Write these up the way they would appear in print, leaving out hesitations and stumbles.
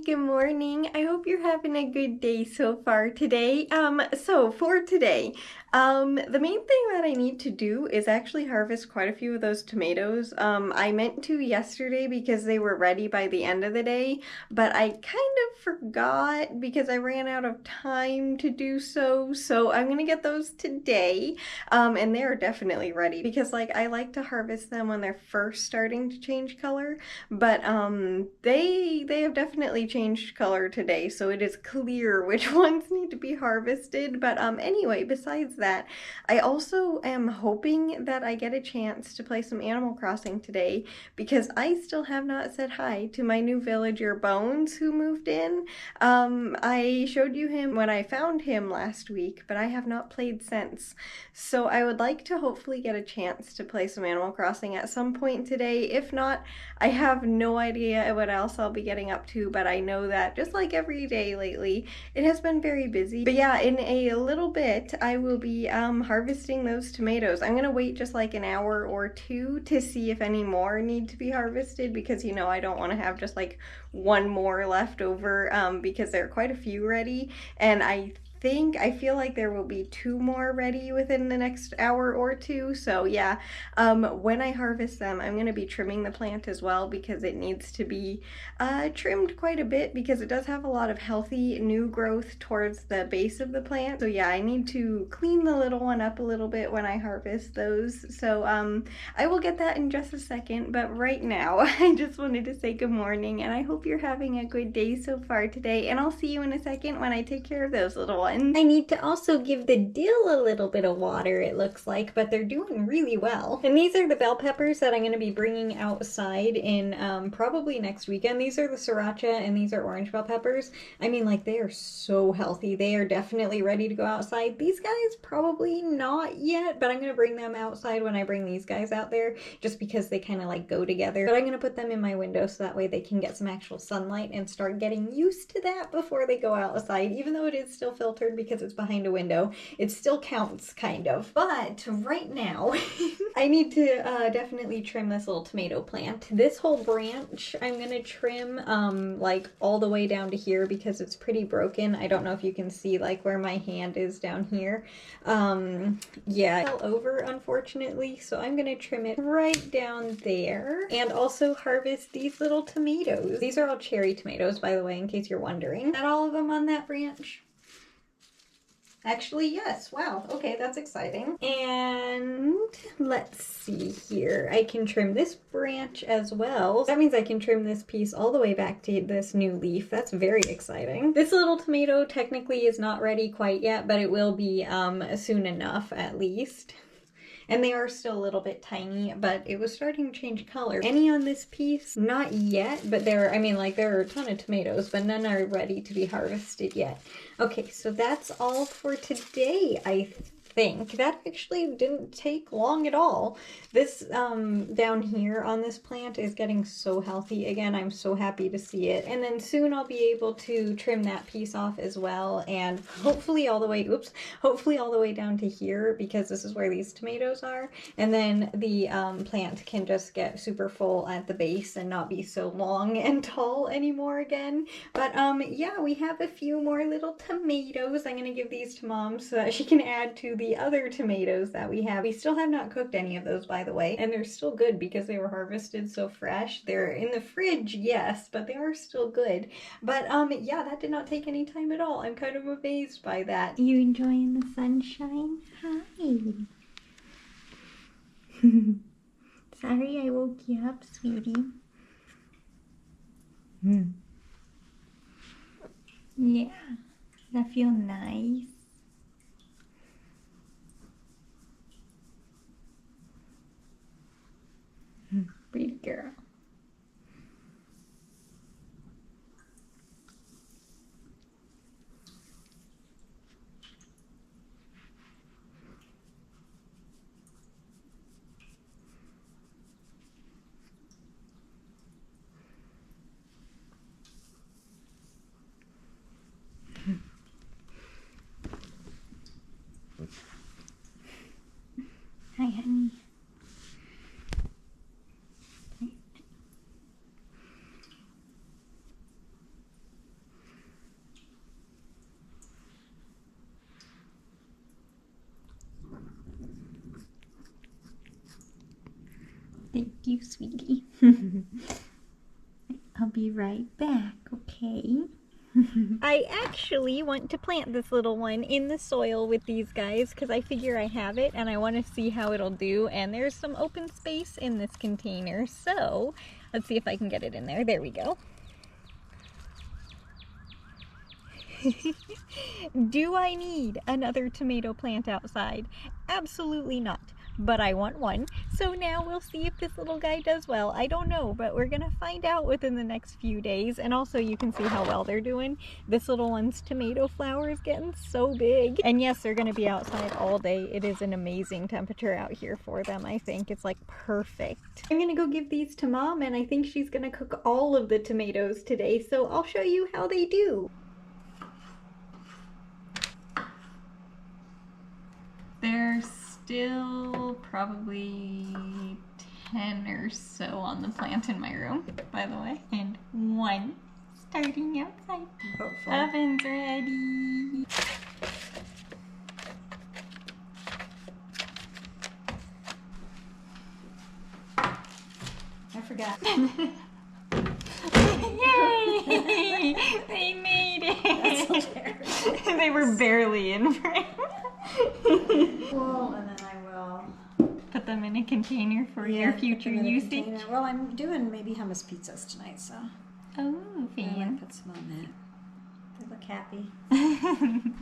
good morning. I hope you're having a good day so far today. So for today, the main thing that I need to do is actually harvest quite a few of those tomatoes. I meant to yesterday because they were ready by the end of the day, but I kind of forgot because I ran out of time to do so. So I'm gonna get those today. And they're definitely ready because I like to harvest them when they're first starting to change color. But they have definitely changed color today, so it is clear which ones need to be harvested. But anyway, besides that, I also am hoping that I get a chance to play some Animal Crossing today because I still have not said hi to my new villager Bones who moved in. I showed you him when I found him last week, but I have not played since. So I would like to hopefully get a chance to play some Animal Crossing at some point today. If not, I have no idea what else I'll be getting up to, but I know that just like every day lately, it has been very busy. But yeah, in a little bit, I will be harvesting those tomatoes. I'm gonna wait just like an hour or two to see if any more need to be harvested because, you know, I don't want to have just like one more left over because there are quite a few ready, and I feel like there will be two more ready within the next hour or two. So yeah, when I harvest them, I'm going to be trimming the plant as well because it needs to be trimmed quite a bit because it does have a lot of healthy new growth towards the base of the plant. So yeah, I need to clean the little one up a little bit when I harvest those. So I will get that in just a second, but right now I just wanted to say good morning and I hope you're having a good day so far today, and I'll see you in a second when I take care of those little ones. I need to also give the dill a little bit of water, it looks like, but they're doing really well. And these are the bell peppers that I'm going to be bringing outside in probably next weekend. These are the sriracha and these are orange bell peppers. I mean, like, they are so healthy. They are definitely ready to go outside. These guys probably not yet, but I'm going to bring them outside when I bring these guys out there just because they kind of like go together. But I'm going to put them in my window so that way they can get some actual sunlight and start getting used to that before they go outside. Even though it is still filtered because it's behind a window, it still counts kind of. But right now I need to definitely trim this little tomato plant. This whole branch I'm gonna trim like all the way down to here because it's pretty broken. I don't know if you can see like where my hand is down here. Yeah, it fell over unfortunately, so I'm gonna trim it right down there and also harvest these little tomatoes. These are all cherry tomatoes, by the way, in case you're wondering. Not all of them on that branch. Actually, yes. Wow. Okay, that's exciting. And let's see here. I can trim this branch as well. That means I can trim this piece all the way back to this new leaf. That's very exciting. This little tomato technically is not ready quite yet, but it will be soon enough at least. And they are still a little bit tiny, but it was starting to change color. Any on this piece? Not yet, but there are a ton of tomatoes, but none are ready to be harvested yet. Okay, so that's all for today, I think. That actually didn't take long at all. This down here on this plant is getting so healthy. Again, I'm so happy to see it. And then soon I'll be able to trim that piece off as well, and hopefully all the way down to here because this is where these tomatoes are. And then the plant can just get super full at the base and not be so long and tall anymore again. But yeah, we have a few more little tomatoes. I'm gonna give these to Mom so that she can add to the other tomatoes that we have. We still have not cooked any of those, by the way, and they're still good because they were harvested so fresh. They're in the fridge, yes, but they are still good. But yeah, that did not take any time at all. I'm kind of amazed by that. You enjoying the sunshine? Hi. Sorry I woke you up, sweetie. Yeah, that feel nice. Pretty girl. Thank you, sweetie. I'll be right back, okay? I actually want to plant this little one in the soil with these guys because I figure I have it and I want to see how it'll do, and there's some open space in this container, so let's see if I can get it in there. There we go. Do I need another tomato plant outside? Absolutely not. But I want one. So now we'll see if this little guy does well. I don't know, but we're gonna find out within the next few days. And also you can see how well they're doing. This little one's tomato flower is getting so big. And yes, they're gonna be outside all day. It is an amazing temperature out here for them, I think. It's like perfect. I'm gonna go give these to Mom, and I think she's gonna cook all of the tomatoes today. So I'll show you how they do. There's still probably 10 or so on the plant in my room, by the way, and one starting outside. Hopefully. Oven's ready. I forgot. Yay! They made it! That's hilarious. They were barely in frame. Well, and then I will put them in a container for your future usage. Well, I'm doing maybe hummus pizzas tonight, so oh, I might put some on that. They look happy.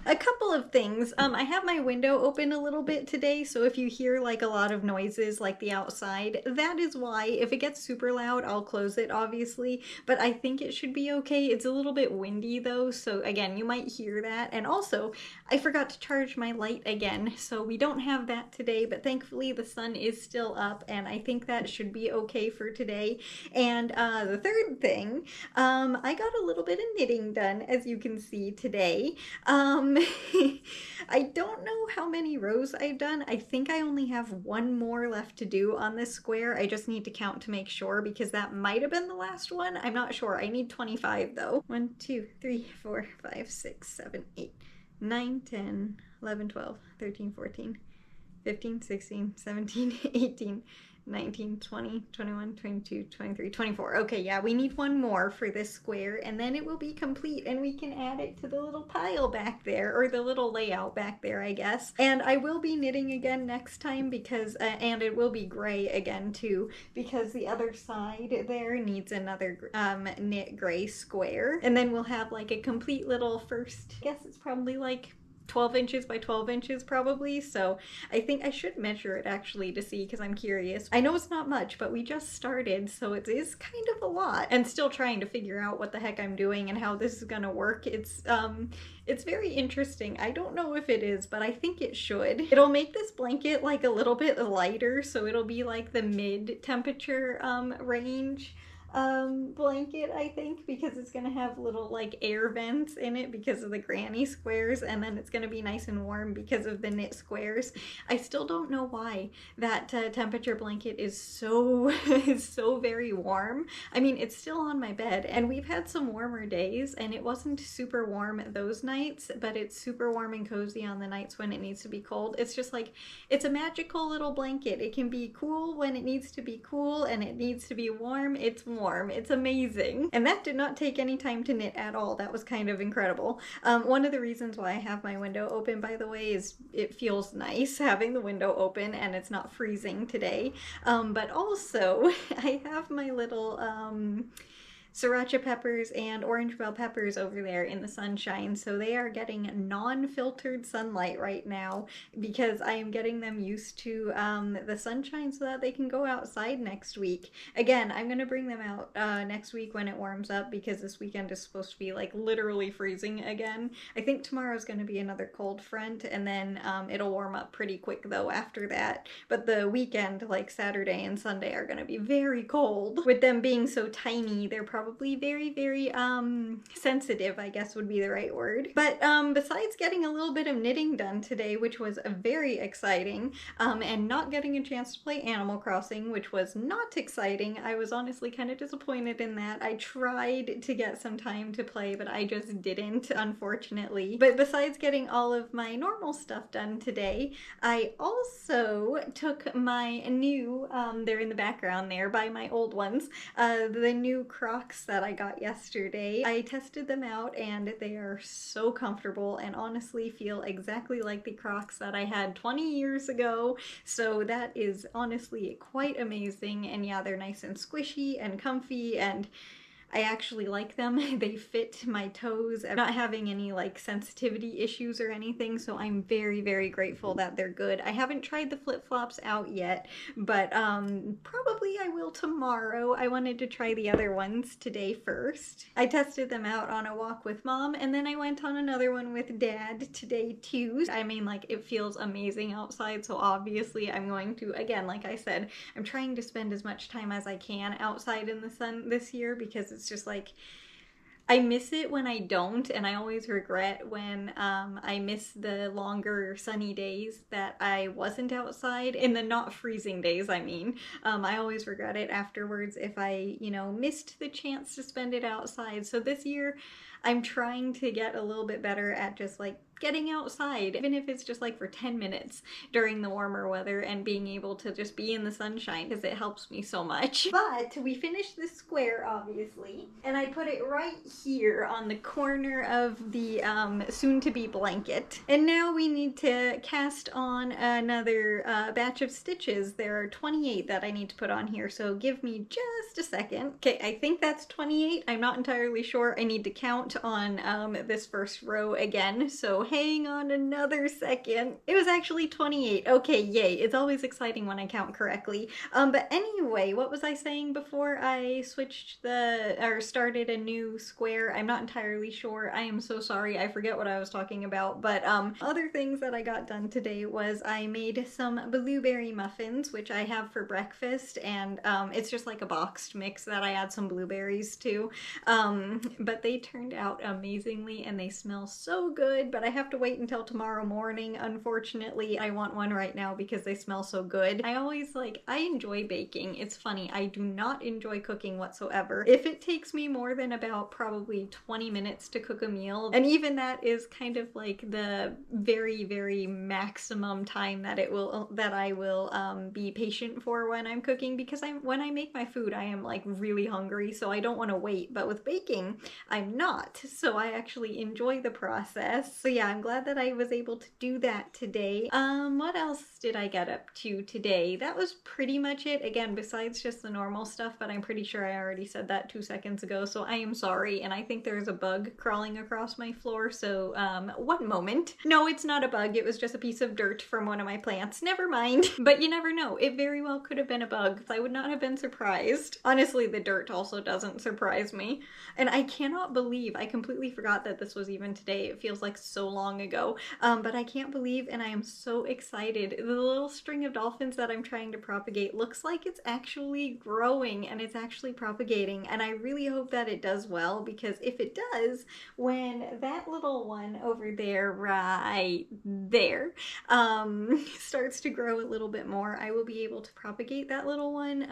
A couple of things. I have my window open a little bit today, so if you hear like a lot of noises like the outside, that is why. If it gets super loud, I'll close it, obviously, but I think it should be okay. It's a little bit windy though, so again, you might hear that. And also, I forgot to charge my light again, so we don't have that today, but thankfully the sun is still up, and I think that should be okay for today. And the third thing, I got a little bit of knitting done, as you can see today. I don't know how many rows I've done. I think I only have one more left to do on this square. I just need to count to make sure, because that might have been the last one. I'm not sure. I need 25 though. 1, 2, 3, 4, 5, 6, 7, 8, 9, 10, 11, 12, 13, 14, 15, 16, 17, 18, 19, 20, 21, 22, 23, 24. Okay, yeah, we need one more for this square, and then it will be complete, and we can add it to the little pile back there, or the little layout back there, I guess. And I will be knitting again next time, because, and it will be gray again too, because the other side there needs another knit gray square. And then we'll have like a complete little first, I guess it's probably like 12 inches by 12 inches probably, so I think I should measure it actually to see, because I'm curious. I know it's not much, but we just started, so it is kind of a lot, and still trying to figure out what the heck I'm doing and how this is gonna work. It's very interesting. I don't know if it is, but I think it should. It'll make this blanket like a little bit lighter, so it'll be like the mid temperature range blanket, I think, because it's gonna have little like air vents in it because of the granny squares, and then it's gonna be nice and warm because of the knit squares. I still don't know why that temperature blanket is so very warm. I mean, it's still on my bed, and we've had some warmer days, and it wasn't super warm those nights, but it's super warm and cozy on the nights when it needs to be cold. It's just like, it's a magical little blanket. It can be cool when it needs to be cool, and it needs to be warm. It's warm. It's amazing. And that did not take any time to knit at all. That was kind of incredible. One of the reasons why I have my window open, by the way, is it feels nice having the window open and it's not freezing today. But also I have my little sriracha peppers and orange bell peppers over there in the sunshine, so they are getting non-filtered sunlight right now because I am getting them used to the sunshine so that they can go outside next week. Again, I'm gonna bring them out next week when it warms up, because this weekend is supposed to be like literally freezing again. I think tomorrow's gonna be another cold front, and then it'll warm up pretty quick though after that. But the weekend, like Saturday and Sunday, are gonna be very cold. With them being so tiny, they're probably probably very, very sensitive, I guess would be the right word. But besides getting a little bit of knitting done today, which was very exciting, and not getting a chance to play Animal Crossing, which was not exciting, I was honestly kind of disappointed in that. I tried to get some time to play, but I just didn't, unfortunately. But besides getting all of my normal stuff done today, I also took my new, they're in the background there by my old ones, the new Crocs that I got yesterday. I tested them out and they are so comfortable and honestly feel exactly like the Crocs that I had 20 years ago. So that is honestly quite amazing. And yeah, they're nice and squishy and comfy, and I actually like them. They fit my toes. I'm not having any like sensitivity issues or anything, so I'm very, very grateful that they're good. I haven't tried the flip-flops out yet, but probably I will tomorrow. I wanted to try the other ones today first. I tested them out on a walk with Mom, and then I went on another one with Dad today too. I mean, like, it feels amazing outside, so obviously I'm going to, again, like I said, I'm trying to spend as much time as I can outside in the sun this year, because it's just like, I miss it when I don't, and I always regret when I miss the longer sunny days that I wasn't outside. In the not freezing days, I mean. I always regret it afterwards if I, you know, missed the chance to spend it outside. So this year, I'm trying to get a little bit better at just like getting outside, even if it's just like for 10 minutes during the warmer weather, and being able to just be in the sunshine, because it helps me so much. But we finished this square, obviously, and I put it right here on the corner of the soon-to-be blanket. And now we need to cast on another batch of stitches. There are 28 that I need to put on here, so give me just a second. Okay, I think that's 28. I'm not entirely sure. I need to count on this first row again, so hang on another second. It was actually 28. Okay, yay. It's always exciting when I count correctly. But anyway, what was I saying before I switched or started a new square? I'm not entirely sure. I am so sorry. I forget what I was talking about. But other things that I got done today was I made some blueberry muffins, which I have for breakfast, and it's just like a boxed mix that I add some blueberries to. But they turned out amazingly and they smell so good, but I have to wait until tomorrow morning. Unfortunately, I want one right now because they smell so good. I enjoy baking. It's funny, I do not enjoy cooking whatsoever. If it takes me more than about probably 20 minutes to cook a meal, and even that is kind of like the very, very maximum time that I will be patient for when I'm cooking, because when I make my food, I am like really hungry, so I don't want to wait. But with baking, I'm not, so I actually enjoy the process. So yeah, I'm glad that I was able to do that today. What else did I get up to today? That was pretty much it. Again, besides just the normal stuff, but I'm pretty sure I already said that 2 seconds ago, so I am sorry. And I think there's a bug crawling across my floor, so one moment. No, it's not a bug. It was just a piece of dirt from one of my plants. Never mind. But you never know. It very well could have been a bug. I would not have been surprised. Honestly, the dirt also doesn't surprise me. And I cannot believe, I completely forgot that this was even today. It feels like so long ago. But I can't believe, and I am so excited, the little string of dolphins that I'm trying to propagate looks like it's actually growing and it's actually propagating. And I really hope that it does well, because if it does, when that little one over there, right there, starts to grow a little bit more, I will be able to propagate that little one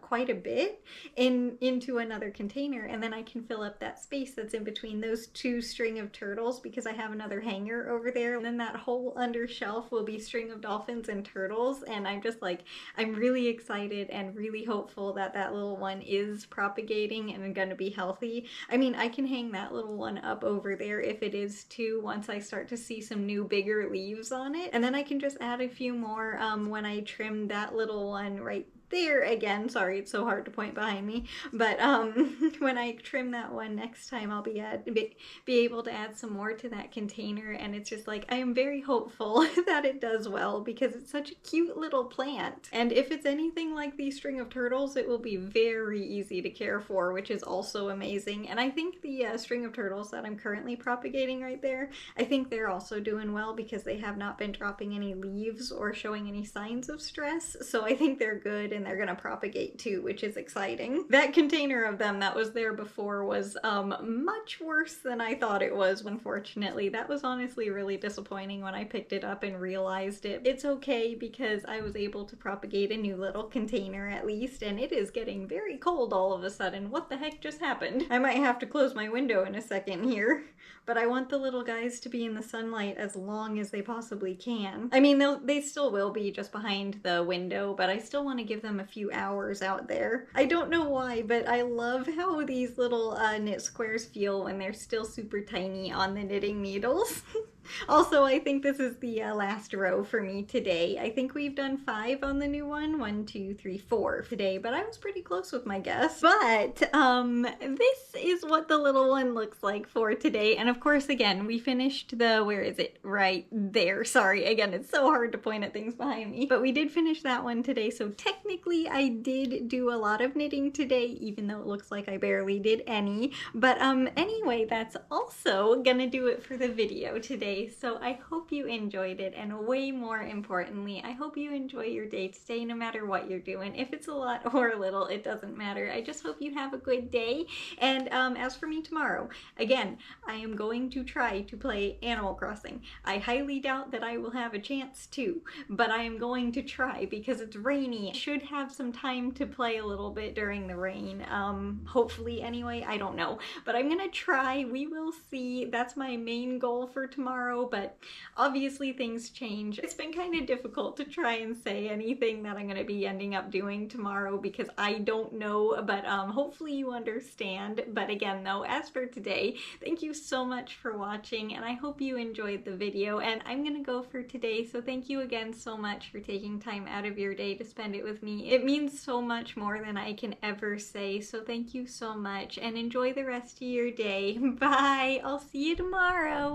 quite a bit into another container, and then I can fill up that space that's in between those two string of turtles, because I have another hanger over there, and then that whole under shelf will be string of dolphins and turtles. And I'm really excited and really hopeful that that little one is propagating and going to be healthy. I mean, I can hang that little one up over there if it is too, once I start to see some new bigger leaves on it, and then I can just add a few more when I trim that little one right there again. Sorry, it's so hard to point behind me, but when I trim that one next time, I'll be able to add some more to that container. And it's just like, I am very hopeful that it does well, because it's such a cute little plant. And if it's anything like these string of turtles, it will be very easy to care for, which is also amazing. And I think the string of turtles that I'm currently propagating right there, I think they're also doing well, because they have not been dropping any leaves or showing any signs of stress, so I think they're good. and they're gonna propagate too, which is exciting. That container of them that was there before was much worse than I thought it was, unfortunately. That was honestly really disappointing when I picked it up and realized it. It's okay because I was able to propagate a new little container at least, and it is getting very cold all of a sudden. What the heck just happened? I might have to close my window in a second here, but I want the little guys to be in the sunlight as long as they possibly can. I mean, they still will be just behind the window, but I still want to give them a few hours out there. I don't know why, but I love how these little knit squares feel when they're still super tiny on the knitting needles. Also, I think this is the last row for me today. I think we've done 5 on the new one. 1, 2, 3, 4 today, but I was pretty close with my guess. But this is what the little one looks like for today. And of course, again, we finished the, where is it? Right there. Sorry, again, it's so hard to point at things behind me. But we did finish that one today, so technically I did do a lot of knitting today, even though it looks like I barely did any. But anyway, that's also gonna do it for the video today. So I hope you enjoyed it, and way more importantly, I hope you enjoy your day today no matter what you're doing. If it's a lot or a little, it doesn't matter. I just hope you have a good day. And as for me tomorrow, again, I am going to try to play Animal Crossing. I highly doubt that I will have a chance to, but I am going to try because it's rainy. I should have some time to play a little bit during the rain. Hopefully anyway, I don't know, but I'm gonna try. We will see. That's my main goal for tomorrow, but obviously things change. It's been kind of difficult to try and say anything that I'm going to be ending up doing tomorrow because I don't know, but hopefully you understand. But again though, as for today, thank you so much for watching, and I hope you enjoyed the video, and I'm going to go for today. So thank you again so much for taking time out of your day to spend it with me. It means so much more than I can ever say, so thank you so much, and enjoy the rest of your day. Bye! I'll see you tomorrow!